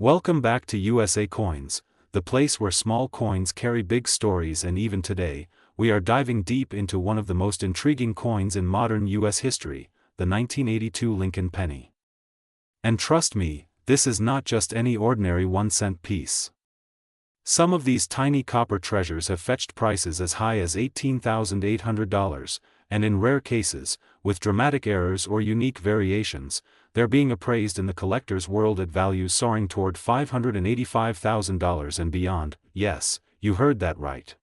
Welcome back to USA Coins, the place where small coins carry big stories, and even today, we are diving deep into one of the most intriguing coins in modern US history, the 1982 Lincoln penny. And trust me, this is not just any ordinary 1-cent piece. Some of these tiny copper treasures have fetched prices as high as $18,800, and in rare cases, with dramatic errors or unique variations, they're being appraised in the collector's world at values soaring toward $585,000 and beyond. Yes, you heard that right.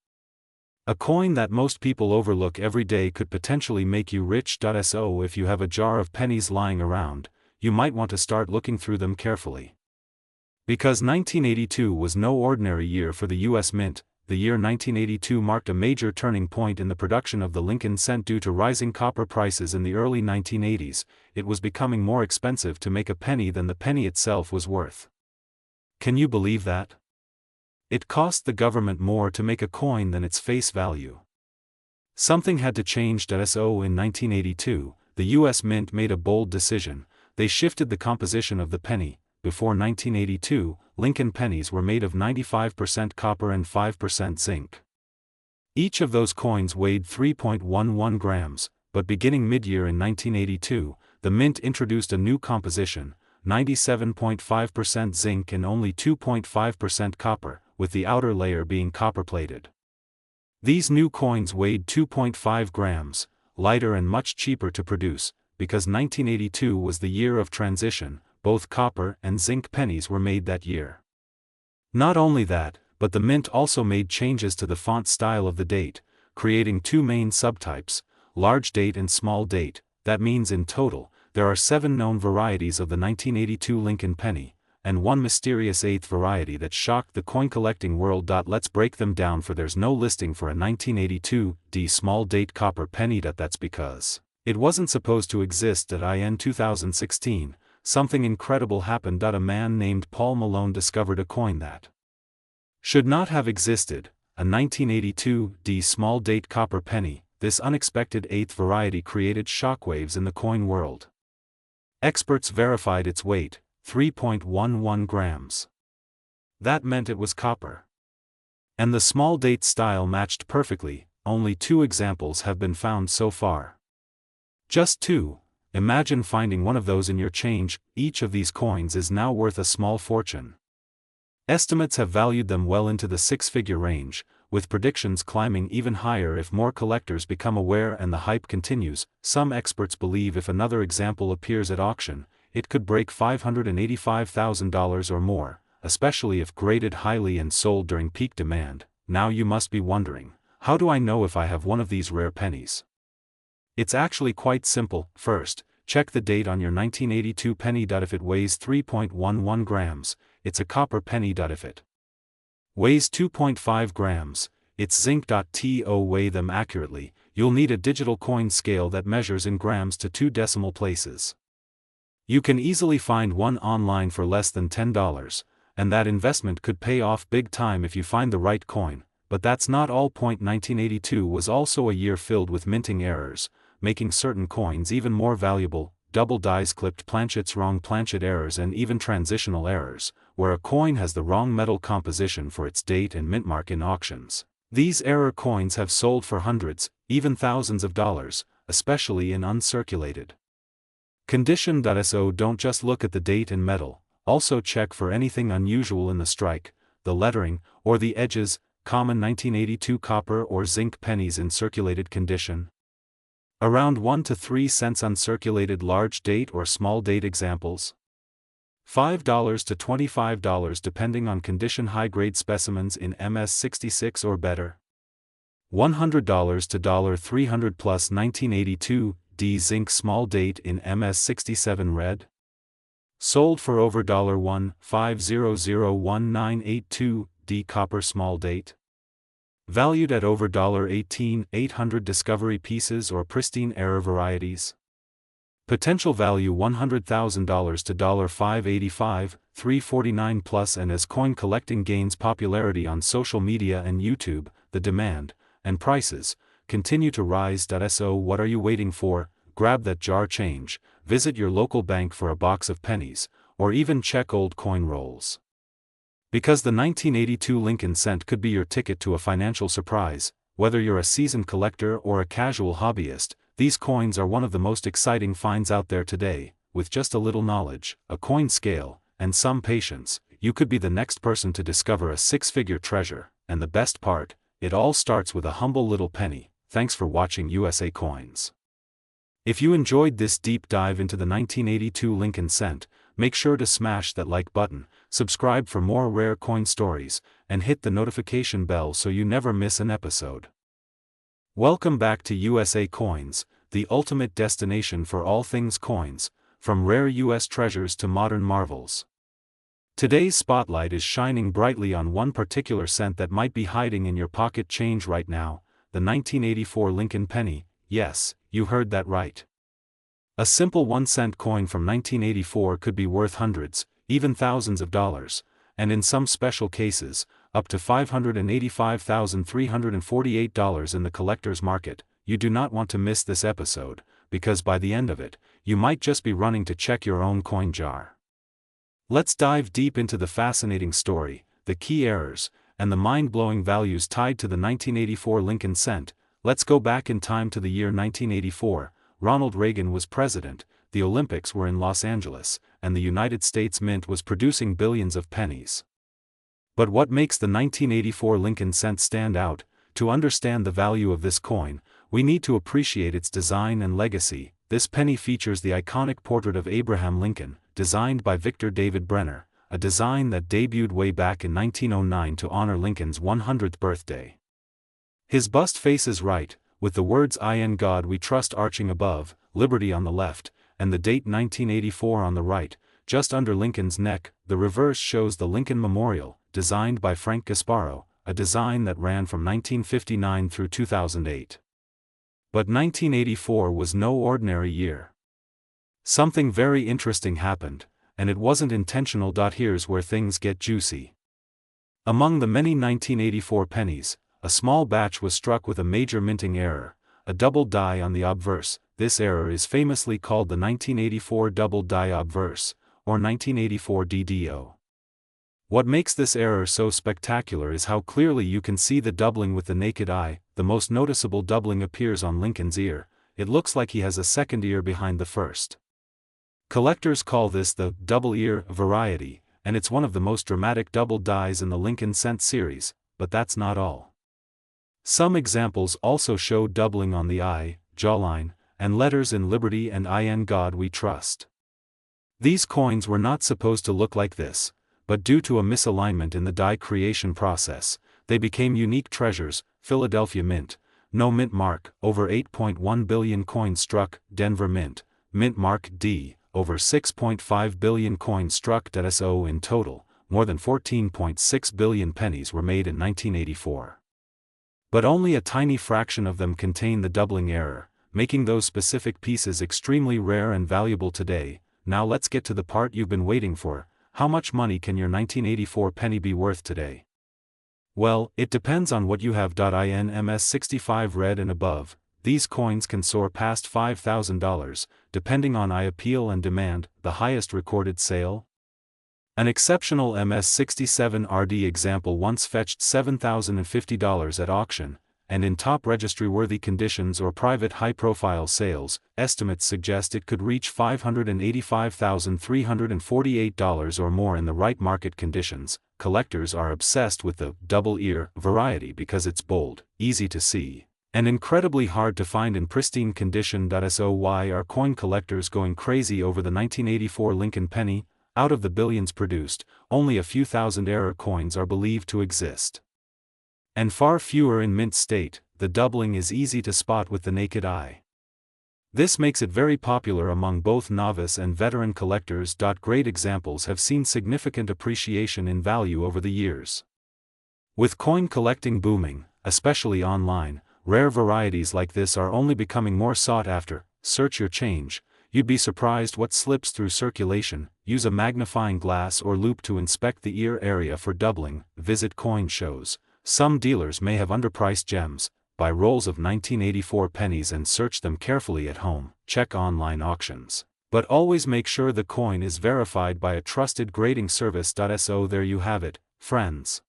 A coin that most people overlook every day could potentially make you rich. So if you have a jar of pennies lying around, you might want to start looking through them carefully. Because 1982 was no ordinary year for the U.S. Mint. The year 1982 marked a major turning point in the production of the Lincoln cent due to rising copper prices in the early 1980s. It was becoming more expensive to make a penny than the penny itself was worth. Can you believe that? It cost the government more to make a coin than its face value. Something had to change. So in 1982, the U.S. Mint made a bold decision. They shifted the composition of the penny. Before 1982, Lincoln pennies were made of 95% copper and 5% zinc. Each of those coins weighed 3.11 grams, but beginning mid-year in 1982, the Mint introduced a new composition, 97.5% zinc and only 2.5% copper, with the outer layer being copper-plated. These new coins weighed 2.5 grams, lighter and much cheaper to produce, because 1982 was the year of transition. Both copper and zinc pennies were made that year. Not only that, but the Mint also made changes to the font style of the date, creating two main subtypes, large date and small date. That means in total, there are 7 known varieties of the 1982 Lincoln penny, and one mysterious 8th variety that shocked the coin collecting world. Let's break them down, for there's no listing for a 1982 small date copper penny. That's because it wasn't supposed to exist. In 2016, something incredible happened. A man named Paul Malone discovered a coin that should not have existed, a 1982 small date copper penny. This unexpected 8th variety created shockwaves in the coin world. Experts verified its weight, 3.11 grams. That meant it was copper. And the small date style matched perfectly. Only 2 examples have been found so far. Just 2. Imagine finding one of those in your change. Each of these coins is now worth a small fortune. Estimates have valued them well into the 6-figure range, with predictions climbing even higher if more collectors become aware and the hype continues. Some experts believe if another example appears at auction, it could break $585,000 or more, especially if graded highly and sold during peak demand. Now you must be wondering, how do I know if I have one of these rare pennies? It's actually quite simple. First, check the date on your 1982 penny. If it weighs 3.11 grams, it's a copper penny. If it weighs 2.5 grams, it's zinc. To weigh them accurately, you'll need a digital coin scale that measures in grams to 2 decimal places. You can easily find one online for less than $10, and that investment could pay off big time if you find the right coin. But that's not all. 1982 was also a year filled with minting errors, making certain coins even more valuable. Double dies clipped planchets, wrong planchet errors, and even transitional errors, where a coin has the wrong metal composition for its date and mint mark in auctions. These error coins have sold for hundreds, even thousands of dollars, especially in uncirculated condition. So don't just look at the date and metal, also check for anything unusual in the strike, the lettering, or the edges. Common 1982 copper or zinc pennies in circulated condition. Around 1 to 3 cents uncirculated large date or small date examples. $5 to $25 depending on condition. High-grade specimens in MS66 or better. $100 to $300 plus 1982 zinc small date in MS67 red. Sold for over $1,500,1982 copper small date. Valued at over $18,800 discovery pieces or pristine error varieties. Potential value $100,000 to $585, $349 plus. And as coin collecting gains popularity on social media and YouTube, the demand and prices continue to rise. So what are you waiting for? Grab that jar change, visit your local bank for a box of pennies, or even check old coin rolls. Because the 1982 Lincoln cent could be your ticket to a financial surprise. Whether you're a seasoned collector or a casual hobbyist, these coins are one of the most exciting finds out there today. With just a little knowledge, a coin scale, and some patience, you could be the next person to discover a six-figure treasure. And the best part, it all starts with a humble little penny. Thanks for watching USA Coins. If you enjoyed this deep dive into the 1982 Lincoln cent, make sure to smash that like button, subscribe for more rare coin stories, and hit the notification bell so you never miss an episode. Welcome back to USA Coins, the ultimate destination for all things coins, from rare US treasures to modern marvels. Today's spotlight is shining brightly on one particular cent that might be hiding in your pocket change right now, the 1984 Lincoln penny. Yes, you heard that right. A simple 1-cent coin from 1984 could be worth hundreds, even thousands of dollars, and in some special cases, up to $585,348 in the collector's market. You do not want to miss this episode, because by the end of it, you might just be running to check your own coin jar. Let's dive deep into the fascinating story, the key errors, and the mind-blowing values tied to the 1984 Lincoln cent. Let's go back in time to the year 1984. Ronald Reagan was president, the Olympics were in Los Angeles, and the United States Mint was producing billions of pennies. But what makes the 1984 Lincoln cent stand out? To understand the value of this coin, we need to appreciate its design and legacy. This penny features the iconic portrait of Abraham Lincoln, designed by Victor David Brenner, a design that debuted way back in 1909 to honor Lincoln's 100th birthday. His bust faces right, with the words "I in God We Trust" arching above, liberty on the left, and the date 1984 on the right, just under Lincoln's neck. The reverse shows the Lincoln Memorial, designed by Frank Gasparo, a design that ran from 1959 through 2008. But 1984 was no ordinary year. Something very interesting happened, and it wasn't intentional. Here's where things get juicy. Among the many 1984 pennies, a small batch was struck with a major minting error, a double die on the obverse. This error is famously called the 1984 double die obverse, or 1984 DDO. What makes this error so spectacular is how clearly you can see the doubling with the naked eye. The most noticeable doubling appears on Lincoln's ear. It looks like he has a second ear behind the first. Collectors call this the double ear variety, and it's one of the most dramatic double dies in the Lincoln cent series. But that's not all. Some examples also show doubling on the eye, jawline, and letters in Liberty and "I in God We Trust." These coins were not supposed to look like this, but due to a misalignment in the die creation process, they became unique treasures. Philadelphia Mint, no mint mark, over 8.1 billion coins struck. Denver Mint, mint mark D, over 6.5 billion coins struck. So in total, more than 14.6 billion pennies were made in 1984. But only a tiny fraction of them contain the doubling error, making those specific pieces extremely rare and valuable today. Now let's get to the part you've been waiting for. How much money can your 1984 penny be worth today? Well, it depends on what you have. In MS65 red and above, these coins can soar past $5,000, depending on appeal and demand. The highest recorded sale? An exceptional MS67 RD example once fetched $7,050 at auction, and in top registry-worthy conditions or private high-profile sales, estimates suggest it could reach $585,348 or more in the right market conditions. Collectors are obsessed with the double ear variety because it's bold, easy to see, and incredibly hard to find in pristine condition. So why are coin collectors going crazy over the 1984 Lincoln penny? Out of the billions produced, only a few thousand error coins are believed to exist. And far fewer in mint state. The doubling is easy to spot with the naked eye. This makes it very popular among both novice and veteran collectors. Great examples have seen significant appreciation in value over the years. With coin collecting booming, especially online, rare varieties like this are only becoming more sought after. Search your change. You'd be surprised what slips through circulation. Use a magnifying glass or loupe to inspect the ear area for doubling. Visit coin shows. Some dealers may have underpriced gems. Buy rolls of 1984 pennies and search them carefully at home. Check online auctions. But always make sure the coin is verified by a trusted grading service. So there you have it, friends.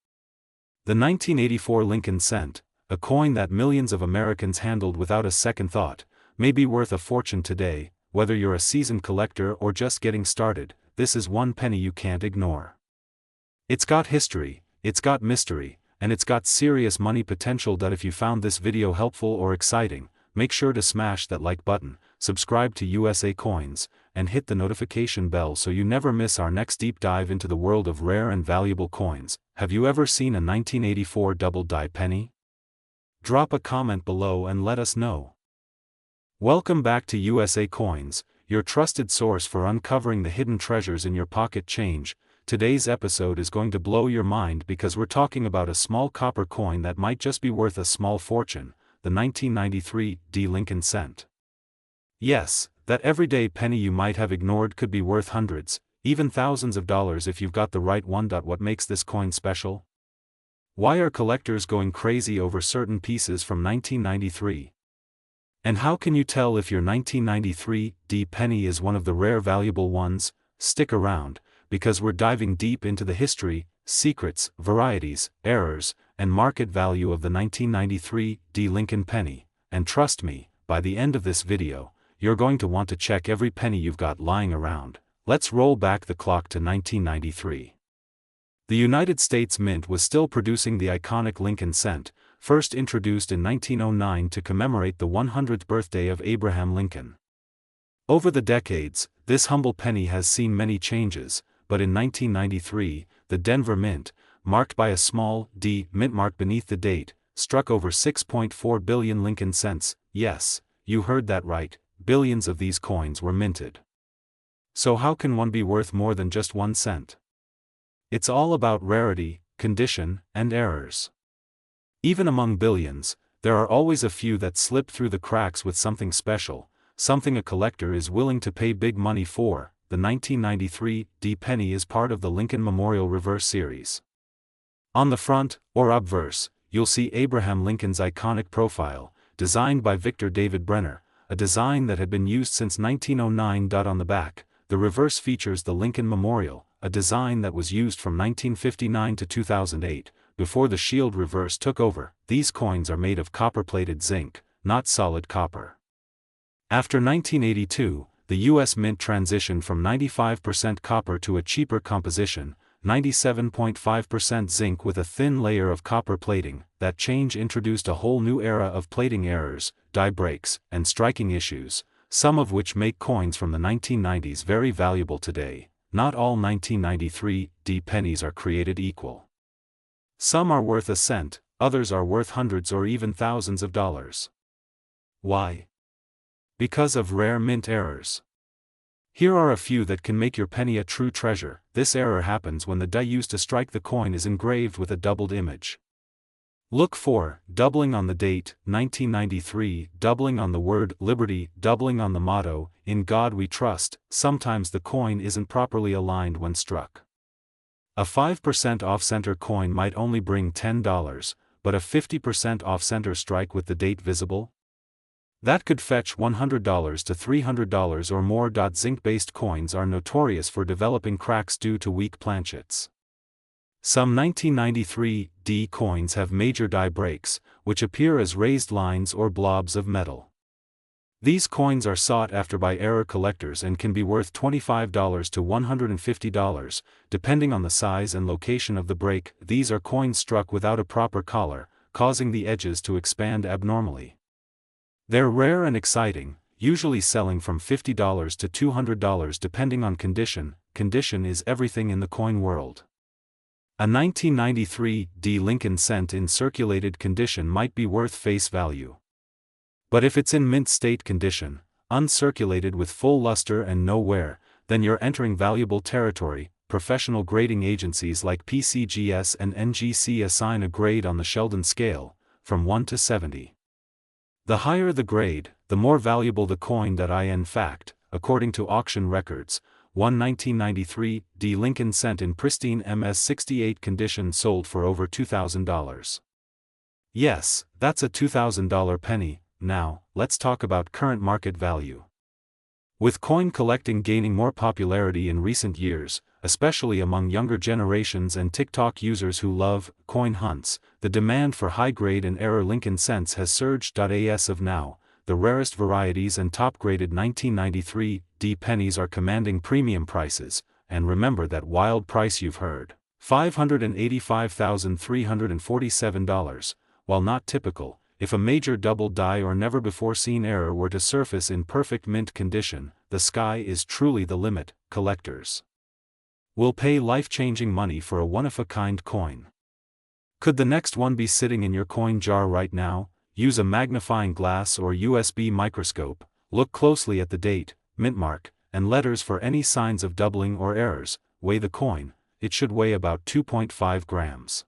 The 1984 Lincoln cent, a coin that millions of Americans handled without a second thought, may be worth a fortune today. Whether you're a seasoned collector or just getting started, this is one penny you can't ignore. It's got history, it's got mystery, and it's got serious money potential. If you found this video helpful or exciting, make sure to smash that like button, subscribe to USA Coins, and hit the notification bell so you never miss our next deep dive into the world of rare and valuable coins. Have you ever seen a 1984 double-die penny? Drop a comment below and let us know. Welcome back to USA Coins, your trusted source for uncovering the hidden treasures in your pocket change. Today's episode is going to blow your mind because we're talking about a small copper coin that might just be worth a small fortune, the 1993 Lincoln cent. Yes, that everyday penny you might have ignored could be worth hundreds, even thousands of dollars if you've got the right one. What makes this coin special? Why are collectors going crazy over certain pieces from 1993? And how can you tell if your 1993 penny is one of the rare valuable ones? Stick around, because we're diving deep into the history, secrets, varieties, errors, and market value of the 1993 Lincoln penny. And trust me, by the end of this video, you're going to want to check every penny you've got lying around. Let's roll back the clock to 1993. The United States Mint was still producing the iconic Lincoln cent, first introduced in 1909 to commemorate the 100th birthday of Abraham Lincoln. Over the decades, this humble penny has seen many changes, but in 1993, the Denver Mint, marked by a small D mint mark beneath the date, struck over 6.4 billion Lincoln cents. Yes, you heard that right, billions of these coins were minted. So how can one be worth more than just 1 cent? It's all about rarity, condition, and errors. Even among billions, there are always a few that slip through the cracks with something special, something a collector is willing to pay big money for. The 1993 penny is part of the Lincoln Memorial Reverse Series. On the front, or obverse, you'll see Abraham Lincoln's iconic profile, designed by Victor David Brenner, a design that had been used since 1909. On the back, the reverse features the Lincoln Memorial, a design that was used from 1959 to 2008, before the shield reverse took over. These coins are made of copper-plated zinc, not solid copper. After 1982, the U.S. Mint transitioned from 95% copper to a cheaper composition, 97.5% zinc with a thin layer of copper plating. That change introduced a whole new era of plating errors, die breaks, and striking issues, some of which make coins from the 1990s very valuable today. Not all 1993 pennies are created equal. Some are worth a cent, others are worth hundreds or even thousands of dollars. Why? Because of rare mint errors. Here are a few that can make your penny a true treasure. This error happens when the die used to strike the coin is engraved with a doubled image. Look for doubling on the date, 1993, doubling on the word liberty, doubling on the motto, in God we trust. Sometimes the coin isn't properly aligned when struck. A 5% off-center coin might only bring $10, but a 50% off-center strike with the date visible? That could fetch $100 to $300 or more. Zinc-based coins are notorious for developing cracks due to weak planchets. Some 1993 coins have major die breaks, which appear as raised lines or blobs of metal. These coins are sought after by error collectors and can be worth $25 to $150, depending on the size and location of the break. These are coins struck without a proper collar, causing the edges to expand abnormally. They're rare and exciting, usually selling from $50 to $200 depending on condition. Condition is everything in the coin world. A 1993 Lincoln cent in circulated condition might be worth face value. But if it's in mint state condition, uncirculated with full luster and no wear, then you're entering valuable territory. Professional grading agencies like PCGS and NGC assign a grade on the Sheldon scale, from 1 to 70. The higher the grade, the more valuable the coin. In fact, according to auction records, one 1993 Lincoln cent in pristine MS-68 condition sold for over $2,000. Yes, that's a $2,000 penny. Now, let's talk about current market value. With coin collecting gaining more popularity in recent years, especially among younger generations and TikTok users who love coin hunts, the demand for high-grade and error Lincoln cents has surged. As of now, the rarest varieties and top-graded 1993 D pennies are commanding premium prices, and remember that wild price you've heard, $585,347, while not typical. If a major double die or never-before-seen error were to surface in perfect mint condition, the sky is truly the limit. Collectors will pay life-changing money for a one-of-a-kind coin. Could the next one be sitting in your coin jar right now? Use a magnifying glass or USB microscope, look closely at the date, mint mark, and letters for any signs of doubling or errors. Weigh the coin. It should weigh about 2.5 grams.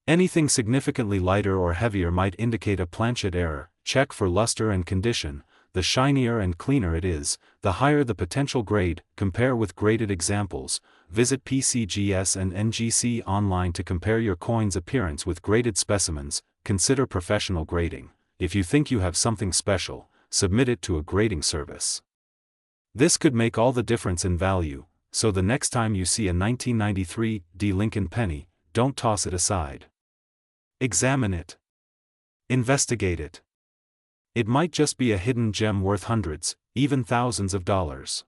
Anything significantly lighter or heavier might indicate a planchet error. Check for luster and condition. The shinier and cleaner it is, the higher the potential grade. Compare with graded examples. Visit PCGS and NGC online to compare your coin's appearance with graded specimens. Consider professional grading. If you think you have something special, submit it to a grading service. This could make all the difference in value, so the next time you see a 1993 D Lincoln penny, don't toss it aside. Examine it. Investigate it. It might just be a hidden gem worth hundreds, even thousands of dollars.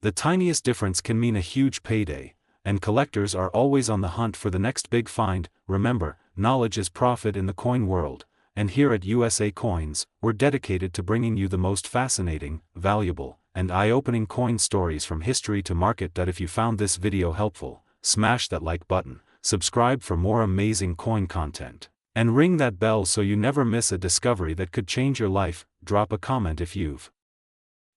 The tiniest difference can mean a huge payday, and collectors are always on the hunt for the next big find. Remember, knowledge is profit in the coin world, and here at USA Coins, we're dedicated to bringing you the most fascinating, valuable, and eye-opening coin stories from history to market. If you found this video helpful, smash that like button, subscribe for more amazing coin content, and ring that bell so you never miss a discovery that could change your life. Drop a comment if you've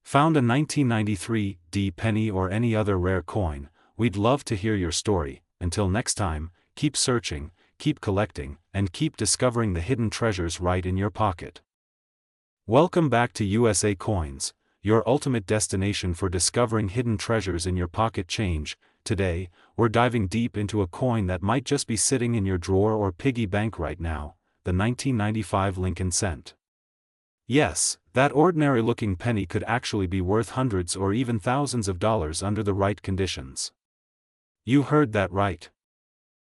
found a 1993 D penny or any other rare coin. We'd love to hear your story. Until next time, keep searching, keep collecting, and keep discovering the hidden treasures right in your pocket. Welcome back to USA Coins, your ultimate destination for discovering hidden treasures in your pocket change. Today, we're diving deep into a coin that might just be sitting in your drawer or piggy bank right now, the 1995 Lincoln cent. Yes, that ordinary-looking penny could actually be worth hundreds or even thousands of dollars under the right conditions. You heard that right.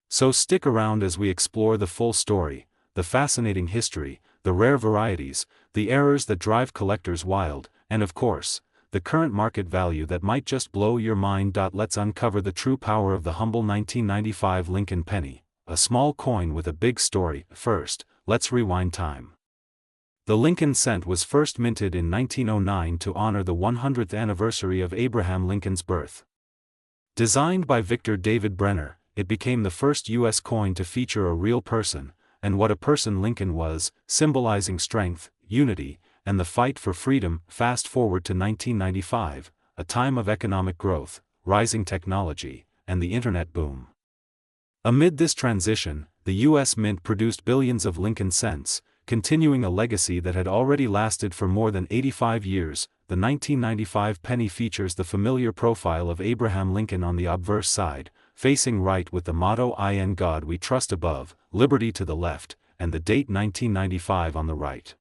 So stick around as we explore the full story, the fascinating history, the rare varieties, the errors that drive collectors wild, and of course, the current market value that might just blow your mind. Let's uncover the true power of the humble 1995 Lincoln penny, a small coin with a big story. First, let's rewind time. The Lincoln cent was first minted in 1909 to honor the 100th anniversary of Abraham Lincoln's birth. Designed by Victor David Brenner, it became the first U.S. coin to feature a real person, and what a person Lincoln was, symbolizing strength, unity, and the fight for freedom. Fast forward to 1995, a time of economic growth, rising technology, and the internet boom. Amid this transition, the U.S. Mint produced billions of Lincoln cents, continuing a legacy that had already lasted for more than 85 years. The 1995 penny features the familiar profile of Abraham Lincoln on the obverse side, facing right with the motto "In God We Trust" above, liberty to the left, and the date 1995 on the right.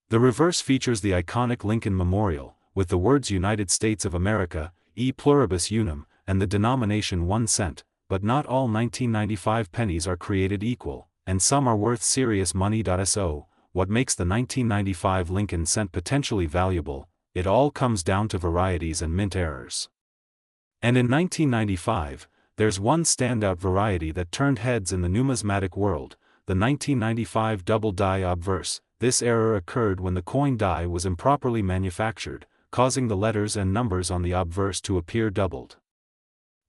The reverse features the iconic Lincoln Memorial, with the words United States of America, e pluribus unum, and the denomination 1 cent, but not all 1995 pennies are created equal, and some are worth serious money. So, what makes the 1995 Lincoln cent potentially valuable? It all comes down to varieties and mint errors. And in 1995, there's one standout variety that turned heads in the numismatic world, the 1995 double die obverse. This error occurred when the coin die was improperly manufactured, causing the letters and numbers on the obverse to appear doubled.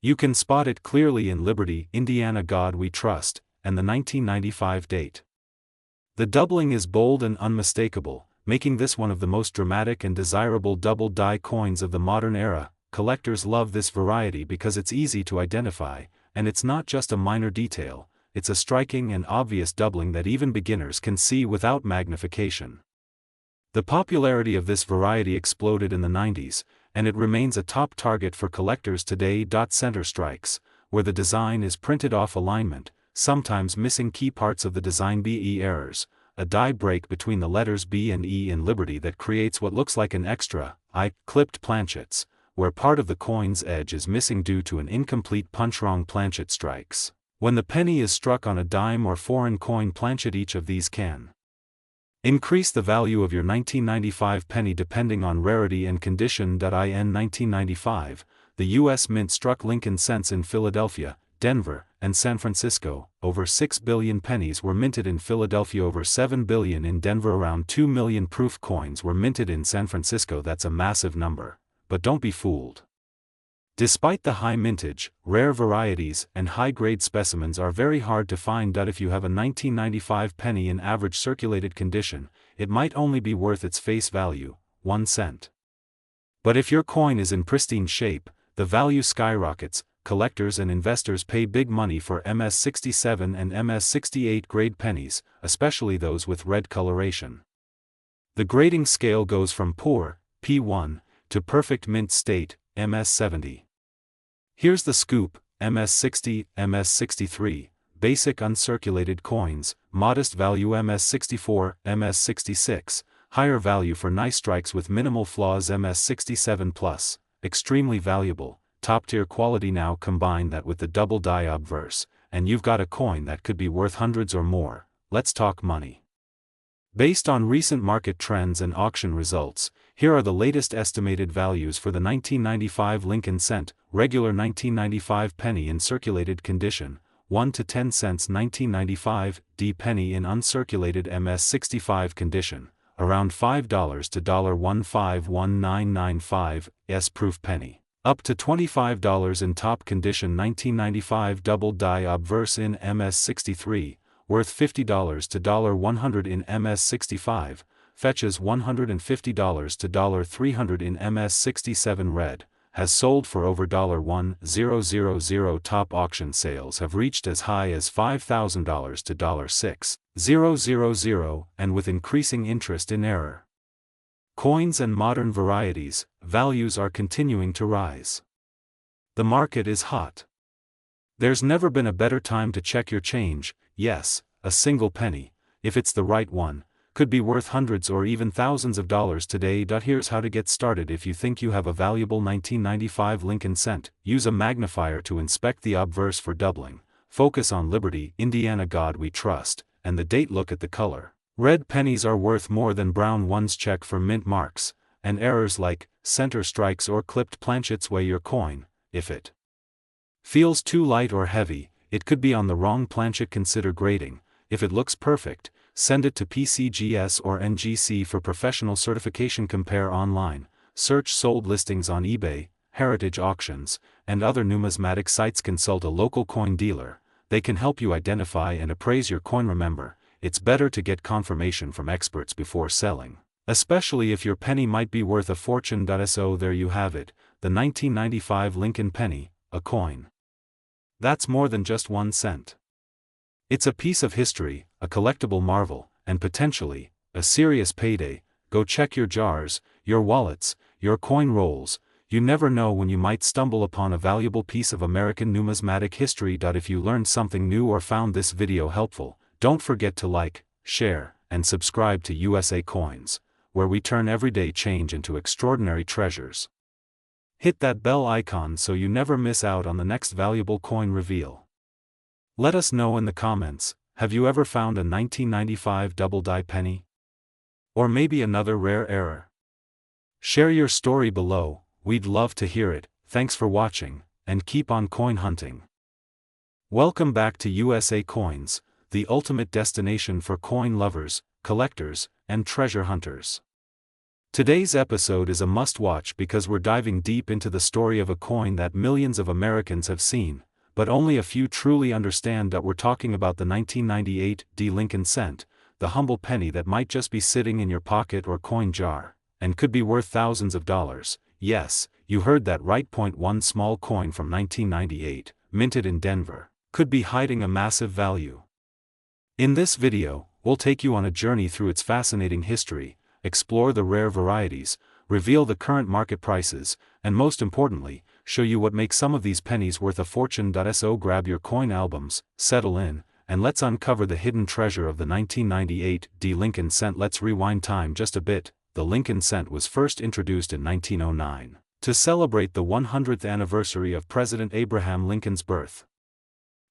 You can spot it clearly in Liberty, Indiana God We Trust, and the 1995 date. The doubling is bold and unmistakable, making this one of the most dramatic and desirable double die coins of the modern era. Collectors love this variety because it's easy to identify, and it's not just a minor detail. It's a striking and obvious doubling that even beginners can see without magnification. The popularity of this variety exploded in the 90s, and it remains a top target for collectors today. Center strikes, where the design is printed off alignment, sometimes missing key parts of the design. BE errors, a die break between the letters B and E in Liberty that creates what looks like an extra, clipped planchets, where part of the coin's edge is missing due to an incomplete punch-wrong planchet strikes. When the penny is struck on a dime or foreign coin planchet, each of these can increase the value of your 1995 penny depending on rarity and condition. In 1995, the U.S. Mint struck Lincoln cents in Philadelphia, Denver, and San Francisco. Over 6 billion pennies were minted in Philadelphia, over 7 billion in Denver, around 2 million proof coins were minted in San Francisco. That's a massive number. But don't be fooled. Despite the high mintage, rare varieties and high-grade specimens are very hard to find. If you have a 1995 penny in average circulated condition, it might only be worth its face value, 1 cent. But if your coin is in pristine shape, the value skyrockets. Collectors and investors pay big money for MS67 and MS68 grade pennies, especially those with red coloration. The grading scale goes from poor, P1, to perfect mint state, MS70. Here's the scoop: MS60, MS63, basic uncirculated coins, modest value MS64, MS66, higher value for nice strikes with minimal flaws MS67 plus, extremely valuable, top-tier quality. Now combine that with the double die obverse, and you've got a coin that could be worth hundreds or more. Let's talk money. Based on recent market trends and auction results, here are the latest estimated values for the 1995 Lincoln cent, regular 1995 penny in circulated condition, 1 to 10 cents 1995, D penny in uncirculated MS65 condition, around $5 to $1.151995, S proof penny, up to $25 in top condition 1995 double die obverse in MS63, worth $50 to $100 in MS65, fetches $150 to $300 in MS67 red, has sold for over $1,000. Top auction sales have reached as high as $5,000 to $6,000, and with increasing interest in error coins and modern varieties, values are continuing to rise. The market is hot. There's never been a better time to check your change. Yes, a single penny, if it's the right one, could be worth hundreds or even thousands of dollars today. Here's how to get started. If you think you have a valuable 1995 Lincoln cent, use a magnifier to inspect the obverse for doubling. Focus on Liberty, Indiana, God We Trust, and the date. Look at the color. Red pennies are worth more than brown ones. Check for mint marks and errors like center strikes or clipped planchets. Weigh your coin. If it feels too light or heavy, it could be on the wrong planchet. Consider grading. If it looks perfect, send it to PCGS or NGC for professional certification. Compare online. Search sold listings on eBay, heritage auctions, and other numismatic sites. Consult a local coin dealer. They can help you identify and appraise your coin. Remember, it's better to get confirmation from experts before selling, especially if your penny might be worth a fortune. So there you have it, the 1995 Lincoln penny, a coin that's more than just 1 cent. It's a piece of history, a collectible marvel, and potentially a serious payday. Go check your jars, your wallets, your coin rolls. You never know when you might stumble upon a valuable piece of American numismatic history. If you learned something new or found this video helpful, don't forget to like, share, and subscribe to USA Coins, where we turn everyday change into extraordinary treasures. Hit that bell icon so you never miss out on the next valuable coin reveal. Let us know in the comments, have you ever found a 1995 double die penny? Or maybe another rare error? Share your story below, we'd love to hear it. Thanks for watching, and keep on coin hunting. Welcome back to USA Coins, the ultimate destination for coin lovers, collectors, and treasure hunters. Today's episode is a must-watch because we're diving deep into the story of a coin that millions of Americans have seen, but only a few truly understand. We're talking about the 1998 D Lincoln cent, the humble penny that might just be sitting in your pocket or coin jar, and could be worth thousands of dollars. Yes, you heard that right. One small coin from 1998, minted in Denver, could be hiding a massive value. In this video, we'll take you on a journey through its fascinating history, explore the rare varieties, reveal the current market prices, and most importantly, show you what makes some of these pennies worth a fortune. So grab your coin albums, settle in, and let's uncover the hidden treasure of the 1998 D Lincoln cent. Let's rewind time just a bit. the Lincoln cent was first introduced in 1909, to celebrate the 100th anniversary of President Abraham Lincoln's birth.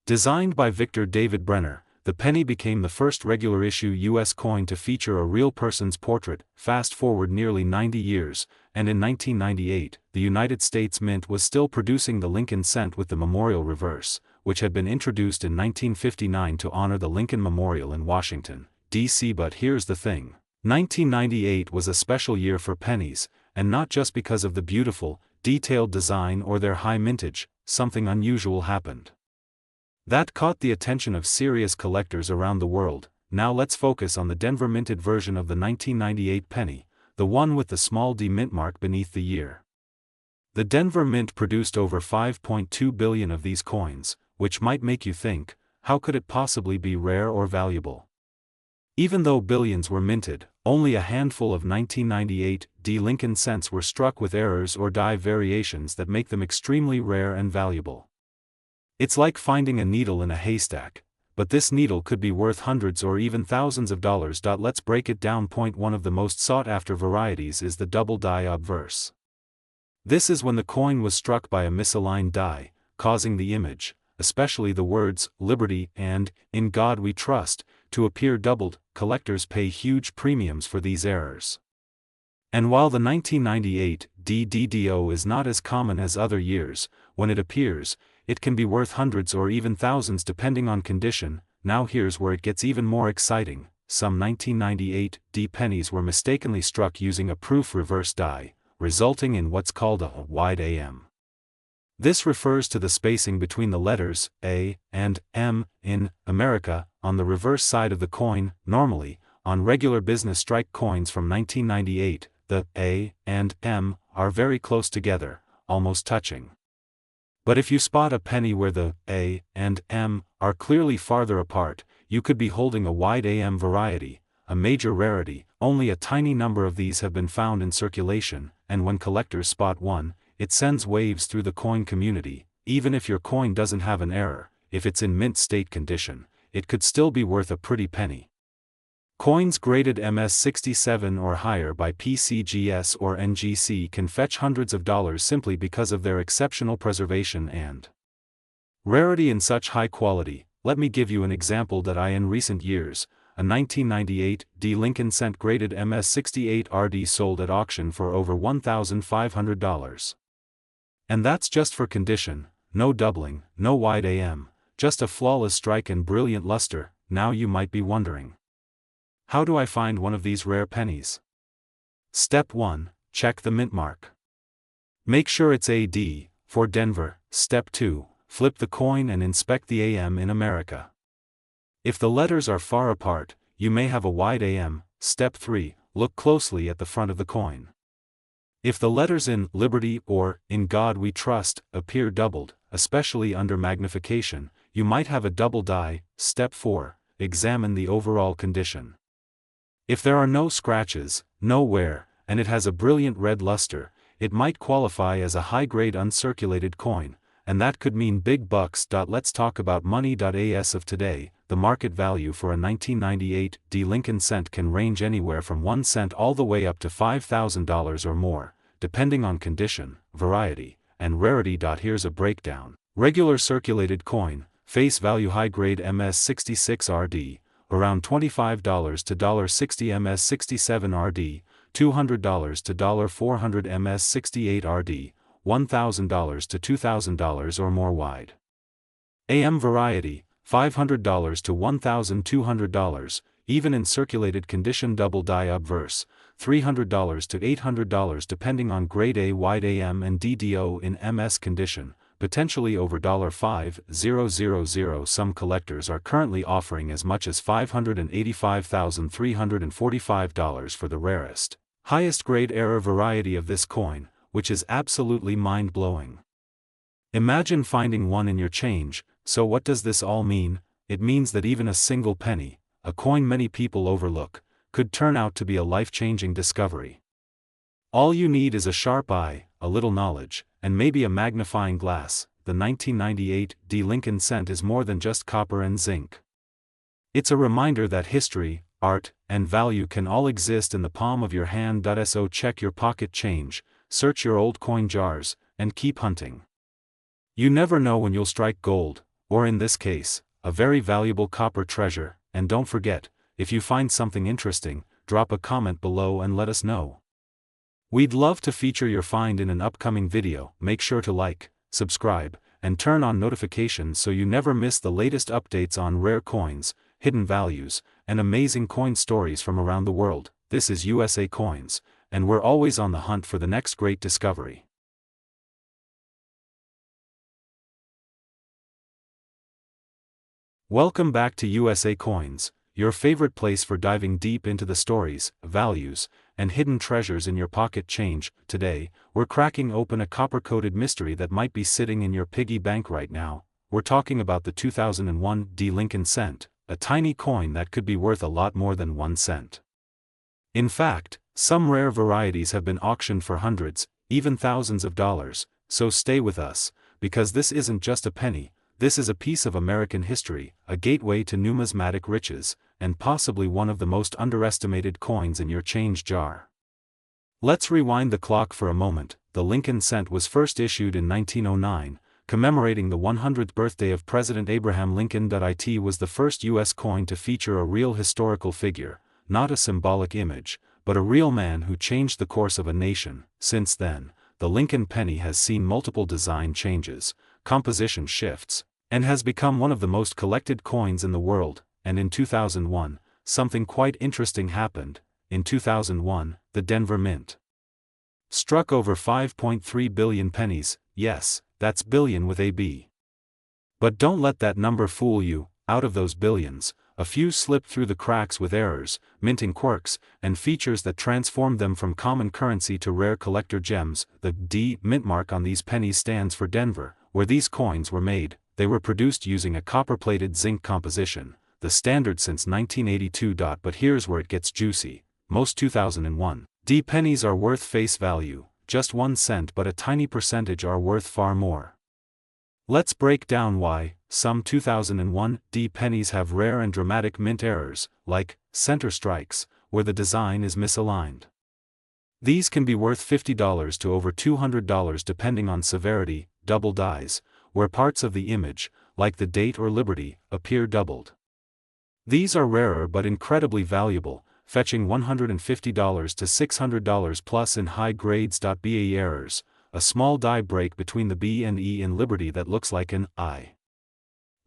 Designed by Victor David Brenner, the penny became the first regular-issue U.S. coin to feature a real person's portrait. Fast forward nearly 90 years, and in 1998, the United States Mint was still producing the Lincoln cent with the memorial reverse, which had been introduced in 1959 to honor the Lincoln Memorial in Washington, D.C. But here's the thing. 1998 was a special year for pennies, and not just because of the beautiful, detailed design or their high mintage. Something unusual happened that caught the attention of serious collectors around the world. Now let's focus on the Denver minted version of the 1998 penny, the one with the small d mint mark beneath the year. The Denver Mint produced over 5.2 billion of these coins, which might make you think, how could it possibly be rare or valuable? Even though billions were minted, only a handful of 1998 D Lincoln cents were struck with errors or die variations that make them extremely rare and valuable. It's like finding a needle in a haystack, but this needle could be worth hundreds or even thousands of dollars. Let's break it down. Point 1. Of the most sought-after varieties is the double die obverse. This is when the coin was struck by a misaligned die, causing the image, especially the words, "Liberty" and "In God We Trust," to appear doubled. Collectors pay huge premiums for these errors. And while the 1998 DDDO is not as common as other years, when it appears, it can be worth hundreds or even thousands depending on condition. Now here's where it gets even more exciting. Some 1998 D pennies were mistakenly struck using a proof reverse die, resulting in what's called a wide AM. This refers to the spacing between the letters A and M in America on the reverse side of the coin. Normally, on regular business strike coins from 1998, the A and M are very close together, almost touching. But if you spot a penny where the A and M are clearly farther apart, you could be holding a wide AM variety, a major rarity. Only a tiny number of these have been found in circulation, and when collectors spot one, it sends waves through the coin community. Even if your coin doesn't have an error, if it's in mint state condition, it could still be worth a pretty penny. Coins graded MS67 or higher by PCGS or NGC can fetch hundreds of dollars simply because of their exceptional preservation and rarity in such high quality. Let me give you an example that in recent years, a 1998 D Lincoln cent graded MS68 RD sold at auction for over $1,500. And that's just for condition, no doubling, no wide AM, just a flawless strike and brilliant luster. Now you might be wondering, how do I find one of these rare pennies? Step 1. Check the mint mark. Make sure it's AD, for Denver. Step 2. Flip the coin and inspect the AM in America. If the letters are far apart, you may have a wide AM. Step 3. Look closely at the front of the coin. If the letters in Liberty or In God We Trust appear doubled, especially under magnification, you might have a double die. Step 4. Examine the overall condition. If there are no scratches, no wear, and it has a brilliant red luster, it might qualify as a high-grade uncirculated coin, and that could mean big bucks. Let's talk about money. As of today, the market value for a 1998 D Lincoln cent can range anywhere from 1 cent all the way up to $5,000 or more, depending on condition, variety, and rarity. Here's a breakdown. Regular circulated coin, face value high-grade MS66 RD, around $25 to $60 MS67 RD, $200 to $400 MS68 RD, $1,000 to $2,000 or more wide. AM variety, $500 to $1,200, even in circulated condition. Double die obverse, $300 to $800 depending on grade. A wide AM and DDO in MS condition, potentially over $5,000. Some collectors are currently offering as much as $585,345 for the rarest, highest grade error variety of this coin, which is absolutely mind-blowing. Imagine finding one in your change. So what does this all mean? It means that even a single penny, a coin many people overlook, could turn out to be a life-changing discovery. All you need is a sharp eye, a little knowledge, and maybe a magnifying glass. The 1998 D Lincoln cent is more than just copper and zinc. It's a reminder that history, art, and value can all exist in the palm of your hand. So check your pocket change, search your old coin jars, and keep hunting. You never know when you'll strike gold, or in this case, a very valuable copper treasure. And don't forget, if you find something interesting, drop a comment below and let us know. We'd love to feature your find in an upcoming video. Make sure to like, subscribe, and turn on notifications so you never miss the latest updates on rare coins, hidden values, and amazing coin stories from around the world. This is USA Coins, and we're always on the hunt for the next great discovery. Welcome back to USA Coins, your favorite place for diving deep into the stories, values, and hidden treasures in your pocket change. Today, we're cracking open a copper-coated mystery that might be sitting in your piggy bank right now. We're talking about the 2001 Lincoln cent, a tiny coin that could be worth a lot more than 1 cent. In fact, some rare varieties have been auctioned for hundreds, even thousands of dollars, so stay with us, because this isn't just a penny. This is a piece of American history, a gateway to numismatic riches, and possibly one of the most underestimated coins in your change jar. Let's rewind the clock for a moment. The Lincoln cent was first issued in 1909, commemorating the 100th birthday of President Abraham Lincoln. It was the first U.S. coin to feature a real historical figure, not a symbolic image, but a real man who changed the course of a nation. Since then, the Lincoln penny has seen multiple design changes, composition shifts, and has become one of the most collected coins in the world. And in 2001, something quite interesting happened. In 2001, the Denver Mint struck over 5.3 billion pennies. Yes, that's billion with a B. But don't let that number fool you. Out of those billions, a few slipped through the cracks with errors, minting quirks, and features that transformed them from common currency to rare collector gems. The D mint mark on these pennies stands for Denver, where these coins were made. They were produced using a copper-plated zinc composition, the standard since 1982. But here's where it gets juicy. Most 2001 D pennies are worth face value, just 1 cent, but a tiny percentage are worth far more. Let's break down why. Some 2001 D pennies have rare and dramatic mint errors, like center strikes, where the design is misaligned. These can be worth $50 to over $200 depending on severity. Double dies, where parts of the image, like the date or liberty, appear doubled. These are rarer but incredibly valuable, fetching $150 to $600 plus in high grades. BAE errors, a small die break between the B and E in liberty that looks like an I.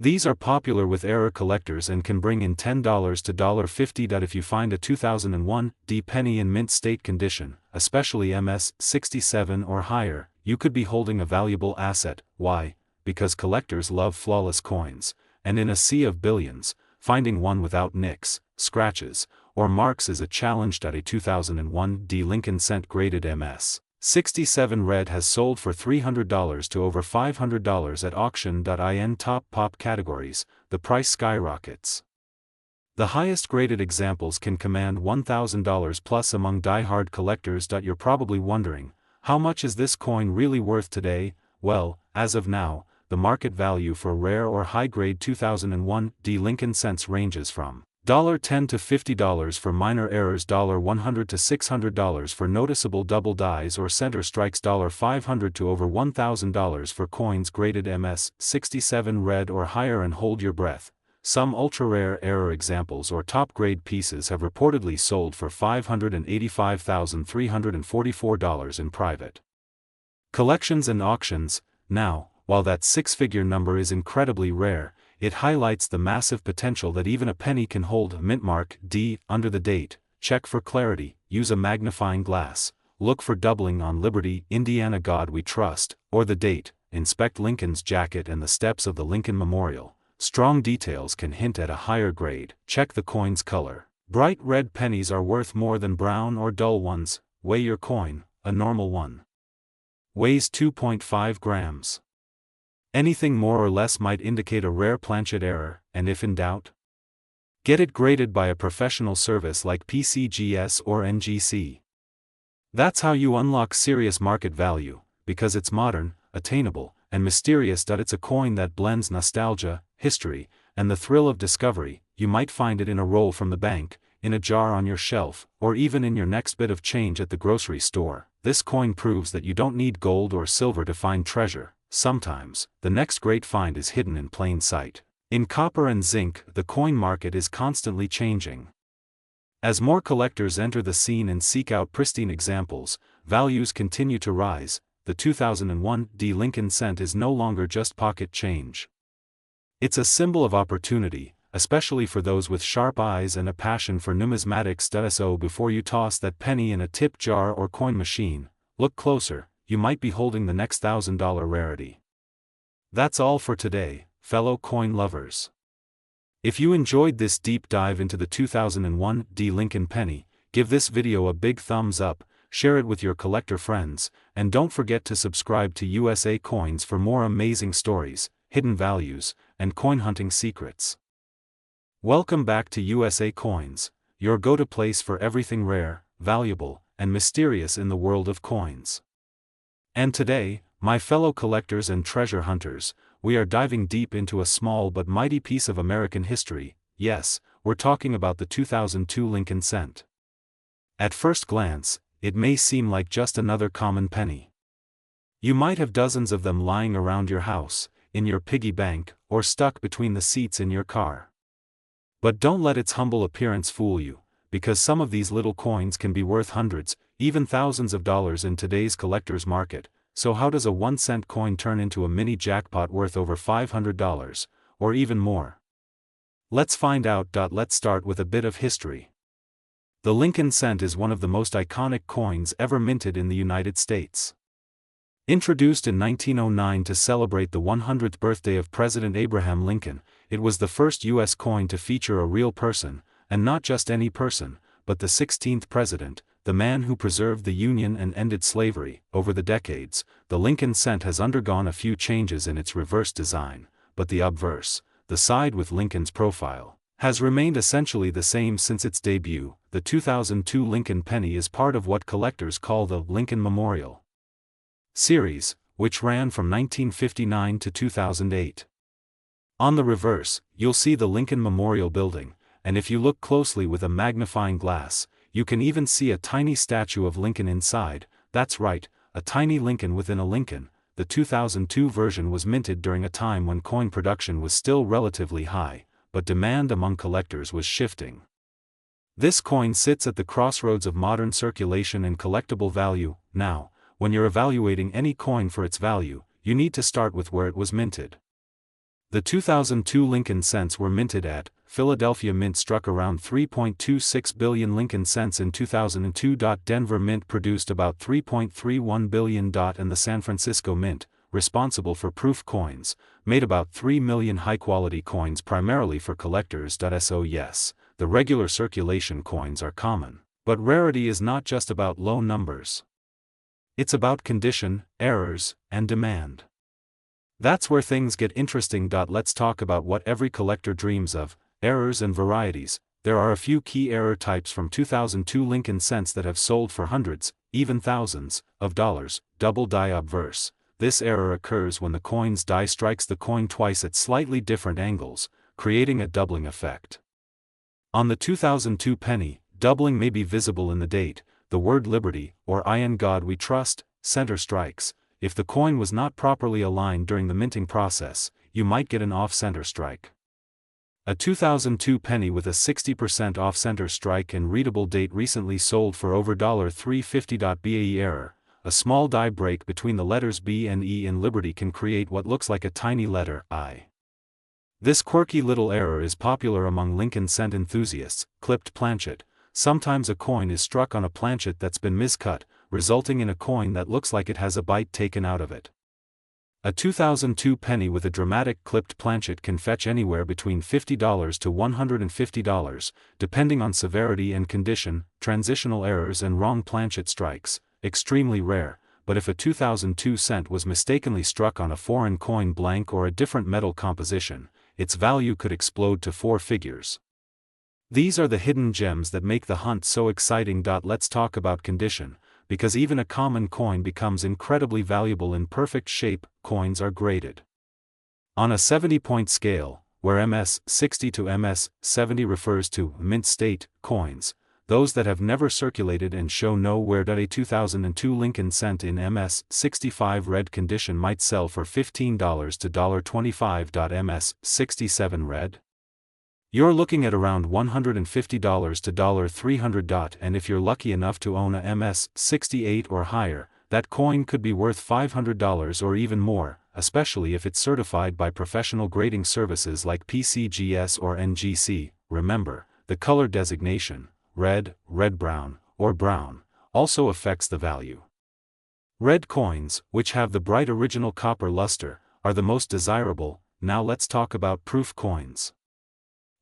These are popular with error collectors and can bring in $10 to $50. If you find a 2001 D penny in mint state condition, especially MS 67 or higher, you could be holding a valuable asset. Why? Because collectors love flawless coins, and in a sea of billions, finding one without nicks, scratches, or marks is a challenge. A 2001 D Lincoln cent graded MS 67 red has sold for $300 to over $500 at auction. In top pop categories, the price skyrockets. The highest graded examples can command $1,000 plus among die-hard collectors. You're probably wondering, how much is this coin really worth today? Well, as of now, the market value for rare or high-grade 2001 D Lincoln cents ranges from $10 to $50 for minor errors, $100 to $600 for noticeable double dies or center strikes, $500 to over $1,000 for coins graded MS 67 red or higher. And hold your breath, some ultra-rare error examples or top-grade pieces have reportedly sold for $585,344 in private collections and auctions. Now, while that six-figure number is incredibly rare, it highlights the massive potential that even a penny can hold. Mint mark D under the date. Check for clarity, use a magnifying glass, look for doubling on Liberty, Indiana, God We Trust, or the date. Inspect Lincoln's jacket and the steps of the Lincoln Memorial. Strong details can hint at a higher grade. Check the coin's color. Bright red pennies are worth more than brown or dull ones. Weigh your coin. A normal one weighs 2.5 grams. Anything more or less might indicate a rare planchet error, and if in doubt, get it graded by a professional service like PCGS or NGC. That's how you unlock serious market value, because it's modern, attainable, and mysterious. It's a coin that blends nostalgia, history, and the thrill of discovery. You might find it in a roll from the bank, in a jar on your shelf, or even in your next bit of change at the grocery store, this coin proves that you don't need gold or silver to find treasure. Sometimes, the next great find is hidden in plain sight. In copper and zinc, the coin market is constantly changing. As more collectors enter the scene and seek out pristine examples, values continue to rise. The 2001 Lincoln cent is no longer just pocket change. It's a symbol of opportunity, especially for those with sharp eyes and a passion for numismatics. So before you toss that penny in a tip jar or coin machine, look closer, you might be holding the next $1,000 rarity. That's all for today, fellow coin lovers. If you enjoyed this deep dive into the 2001 Lincoln penny, give this video a big thumbs up, share it with your collector friends, and don't forget to subscribe to USA Coins for more amazing stories, hidden values, and coin hunting secrets. Welcome back to USA Coins, your go-to place for everything rare, valuable, and mysterious in the world of coins. And today, my fellow collectors and treasure hunters, we are diving deep into a small but mighty piece of American history. Yes, we're talking about the 2002 Lincoln cent. At first glance, it may seem like just another common penny. You might have dozens of them lying around your house, in your piggy bank, or stuck between the seats in your car. But don't let its humble appearance fool you, because some of these little coins can be worth hundreds, even thousands of dollars in today's collector's market. So how does a 1-cent coin turn into a mini jackpot worth over $500, or even more? Let's find out. Let's start with a bit of history. The Lincoln cent is one of the most iconic coins ever minted in the United States. Introduced in 1909 to celebrate the 100th birthday of President Abraham Lincoln, it was the first U.S. coin to feature a real person, and not just any person, but the 16th president, the man who preserved the Union and ended slavery. Over the decades, the Lincoln cent has undergone a few changes in its reverse design, but the obverse, the side with Lincoln's profile, has remained essentially the same since its debut. The 2002 Lincoln penny is part of what collectors call the Lincoln Memorial series, which ran from 1959 to 2008. On the reverse, you'll see the Lincoln Memorial Building, and if you look closely with a magnifying glass, you can even see a tiny statue of Lincoln inside. That's right, a tiny Lincoln within a Lincoln. The 2002 version was minted during a time when coin production was still relatively high, but demand among collectors was shifting. This coin sits at the crossroads of modern circulation and collectible value. Now, when you're evaluating any coin for its value, you need to start with where it was minted. The 2002 Lincoln cents were minted at Philadelphia Mint, struck around 3.26 billion Lincoln cents in 2002. Denver Mint produced about 3.31 billion. And the San Francisco Mint, responsible for proof coins, made about 3 million high-quality coins primarily for collectors. So yes, the regular circulation coins are common, but rarity is not just about low numbers. It's about condition, errors, and demand. That's where things get interesting. Let's talk about what every collector dreams of: errors and varieties. There are a few key error types from 2002 Lincoln cents that have sold for hundreds, even thousands, of dollars. Double die obverse. This error occurs when the coin's die strikes the coin twice at slightly different angles, creating a doubling effect. On the 2002 penny, doubling may be visible in the date, the word Liberty, or I in God We Trust, center strikes. If the coin was not properly aligned during the minting process, you might get an off-center strike. A 2002 penny with a 60% off-center strike and readable date recently sold for over $350. BAE error. A small die break between the letters B and E in Liberty can create what looks like a tiny letter, I. This quirky little error is popular among Lincoln cent enthusiasts. Clipped planchet. Sometimes a coin is struck on a planchet that's been miscut, resulting in a coin that looks like it has a bite taken out of it. A 2002 penny with a dramatic clipped planchet can fetch anywhere between $50 to $150, depending on severity and condition. Transitional errors and wrong planchet strikes, extremely rare, but if a 2002 cent was mistakenly struck on a foreign coin blank or a different metal composition, its value could explode to 4 figures. These are the hidden gems that make the hunt so exciting. Let's talk about condition, because even a common coin becomes incredibly valuable in perfect shape. Coins are graded on a 70-point scale, where MS-60 to MS-70 refers to mint state coins, those that have never circulated and show no wear. A 2002 Lincoln cent in MS-65 red condition might sell for $15 to $25. MS-67 red? You're looking at around $150 to $300. And if you're lucky enough to own a MS-68 or higher, that coin could be worth $500 or even more, especially if it's certified by professional grading services like PCGS or NGC. Remember, the color designation, red, red-brown, or brown, also affects the value. Red coins, which have the bright original copper luster, are the most desirable. Now let's talk about proof coins.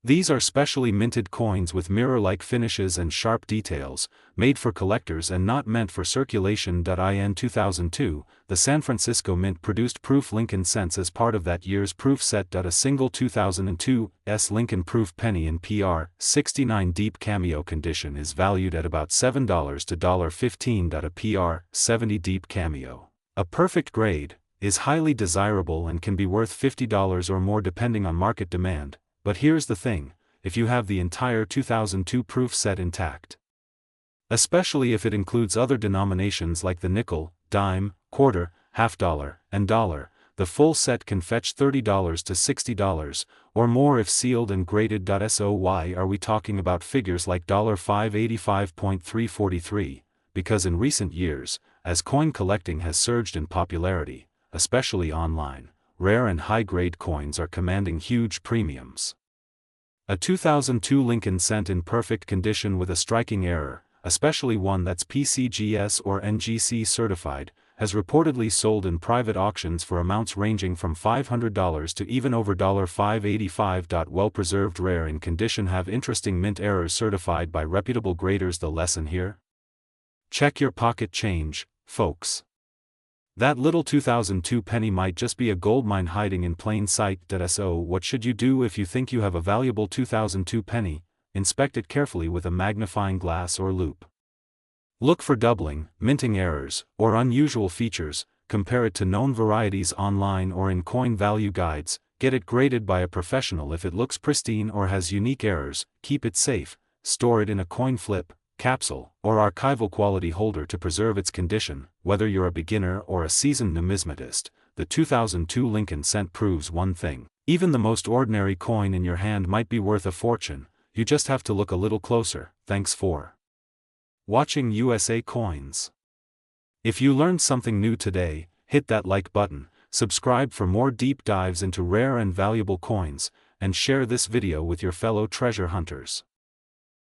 These are specially minted coins with mirror-like finishes and sharp details, made for collectors and not meant for circulation. In 2002, the San Francisco Mint produced proof Lincoln cents as part of that year's proof set. A single 2002 Lincoln proof penny in PR 69 deep cameo condition is valued at about $7 to $15. A PR 70 deep cameo, a perfect grade, is highly desirable and can be worth $50 or more depending on market demand. But here's the thing, if you have the entire 2002 proof set intact. Especially if it includes other denominations like the nickel, dime, quarter, half dollar, and dollar, the full set can fetch $30 to $60, or more if sealed and graded. So why are we talking about figures like $585.343? Because in recent years, as coin collecting has surged in popularity, especially online, rare and high-grade coins are commanding huge premiums. A 2002 Lincoln cent in perfect condition with a striking error, especially one that's PCGS or NGC certified, has reportedly sold in private auctions for amounts ranging from $500 to even over $585. Well-preserved rare in condition have interesting mint errors certified by reputable graders. The lesson here? Check your pocket change, folks. That little 2002 penny might just be a goldmine hiding in plain sight. So what should you do if you think you have a valuable 2002 penny? Inspect it carefully with a magnifying glass or loupe. Look for doubling, minting errors, or unusual features. Compare it to known varieties online or in coin value guides. Get it graded by a professional. If it looks pristine or has unique errors, keep it safe. Store it in a coin flip, capsule, or archival quality holder to preserve its condition. Whether you're a beginner or a seasoned numismatist, the 2002 Lincoln cent proves one thing: even the most ordinary coin in your hand might be worth a fortune. You just have to look a little closer. Thanks for watching USA Coins. If you learned something new today, hit that like button, subscribe for more deep dives into rare and valuable coins, and share this video with your fellow treasure hunters.